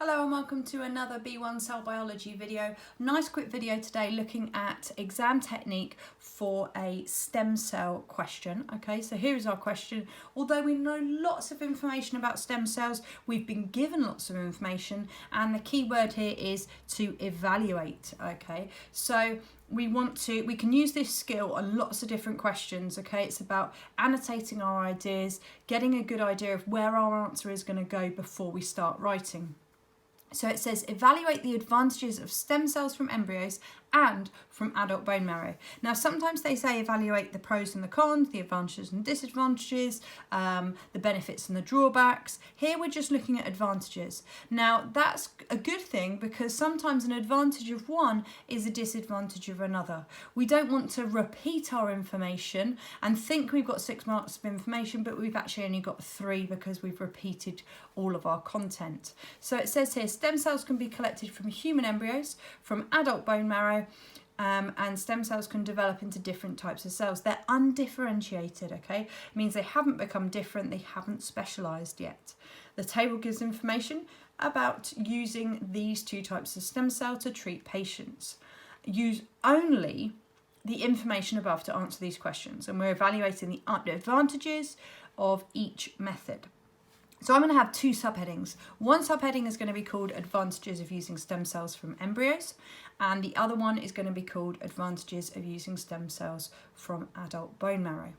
Hello and welcome to another B1 Cell Biology video. Nice quick video today looking at exam technique for a stem cell question. Okay, so here's our question. Although we know lots of information about stem cells, we've been given lots of information, and the key word here is to evaluate. Okay, so we can use this skill on lots of different questions. Okay, it's about annotating our ideas, getting a good idea of where our answer is going to go before we start writing. So it says, evaluate the advantages of stem cells from embryos and from adult bone marrow. Now, sometimes they say evaluate the pros and the cons, the advantages and disadvantages, the benefits and the drawbacks. Here we're just looking at advantages. Now, that's a good thing because sometimes an advantage of one is a disadvantage of another. We don't want to repeat our information and think we've got 6 marks of information, but we've actually only got 3 because we've repeated all of our content. So it says here, stem cells can be collected from human embryos, from adult bone marrow, and stem cells can develop into different types of cells. They're undifferentiated, okay? It means they haven't become different, they haven't specialised yet. The table gives information about using these 2 types of stem cell to treat patients. Use only the information above to answer these questions, and we're evaluating the advantages of each method. So I'm going to have 2 subheadings. One subheading is going to be called Advantages of using stem cells from embryos, and the other one is going to be called Advantages of using stem cells from adult bone marrow.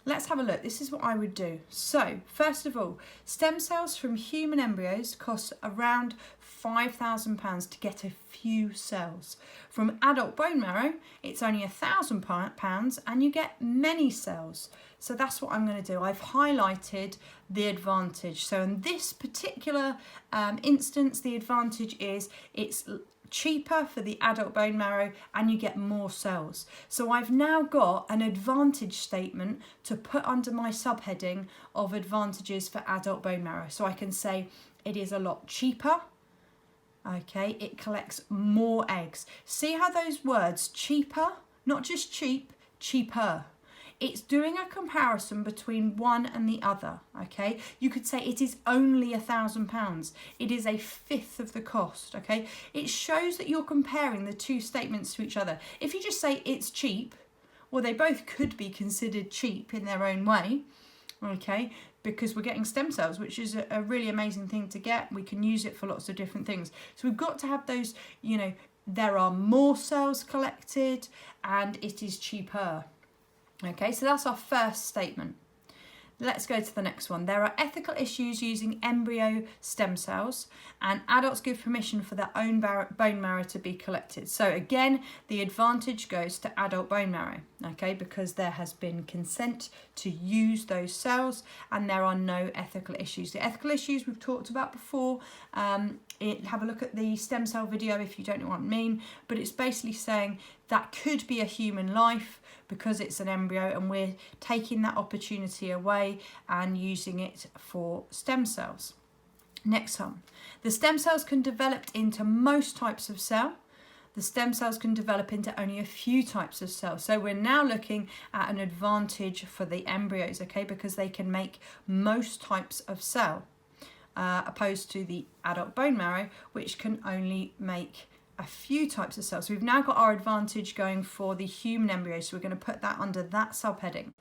Let's have a look. This is what I would do. So, first of all, stem cells from human embryos cost around £5,000 to get a few cells. From adult bone marrow, it's only £1,000 and you get many cells. So that's what I'm going to do. I've highlighted the advantage. So in this particular instance, the advantage is it's cheaper for the adult bone marrow and you get more cells. So I've now got an advantage statement to put under my subheading of advantages for adult bone marrow. So I can say it is a lot cheaper. Okay, it collects more eggs. See how those words, cheaper, not just cheap, cheaper. It's doing a comparison between one and the other, okay? You could say it is only £1,000. It is a fifth of the cost, okay? It shows that you're comparing the 2 statements to each other. If you just say it's cheap, well, they both could be considered cheap in their own way, okay? Because we're getting stem cells, which is a really amazing thing to get. We can use it for lots of different things. So we've got to have those, there are more cells collected and it is cheaper. Okay, so that's our first statement. Let's go to the next one. There are ethical issues using embryo stem cells, and adults give permission for their own bone marrow to be collected. So again, the advantage goes to adult bone marrow, okay, because there has been consent to use those cells and there are no ethical issues. The ethical issues we've talked about before. Have a look at the stem cell video if you don't know what I mean, but it's basically saying that could be a human life because it's an embryo and we're taking that opportunity away and using it for stem cells. Next one. The stem cells can develop into most types of cell. The stem cells can develop into only a few types of cells. So we're now looking at an advantage for the embryos, okay, because they can make most types of cell, opposed to the adult bone marrow, which can only make a few types of cells. So we've now got our advantage going for the human embryo, so we're going to put that under that subheading.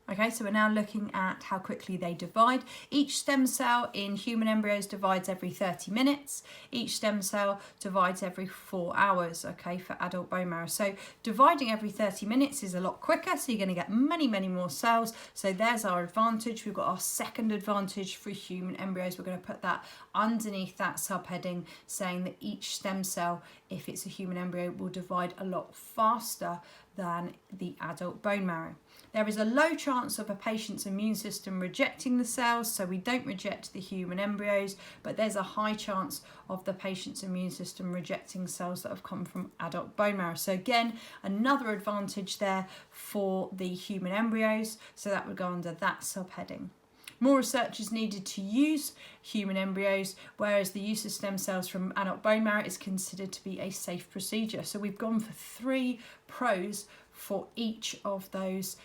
Okay, so we're now looking at how quickly they divide. Each stem cell in human embryos divides every 30 minutes. Each stem cell divides every 4 hours, okay, for adult bone marrow. So dividing every 30 minutes is a lot quicker, so you're going to get many, many more cells. So there's our advantage. We've got our second advantage for human embryos. We're going to put that underneath that subheading, saying that each stem cell, if it's a human embryo, will divide a lot faster than the adult bone marrow. There is a low chance of a patient's immune system rejecting the cells, so we don't reject the human embryos, but there's a high chance of the patient's immune system rejecting cells that have come from adult bone marrow. So again, another advantage there for the human embryos, so that would go under that subheading. More research is needed to use human embryos, whereas the use of stem cells from adult bone marrow is considered to be a safe procedure. So we've gone for 3 pros for each of those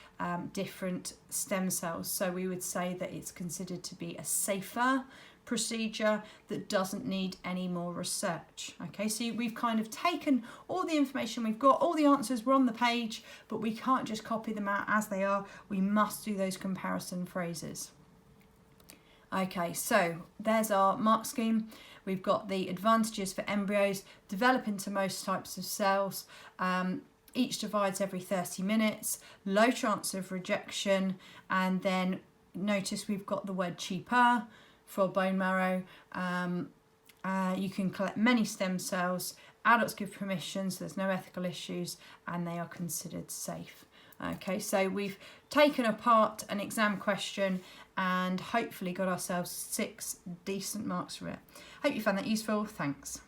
different stem cells. So we would say that it's considered to be a safer procedure that doesn't need any more research. Okay, so we've kind of taken all the information we've got, all the answers were on the page, but we can't just copy them out as they are. We must do those comparison phrases. Okay, so there's our mark scheme. We've got the advantages for embryos, develop into most types of cells, each divides every 30 minutes, low chance of rejection, and then notice we've got the word cheaper for bone marrow. You can collect many stem cells, adults give permission, so there's no ethical issues, and they are considered safe. Okay, so we've taken apart an exam question and hopefully got ourselves 6 decent marks for it. Hope you found that useful. Thanks.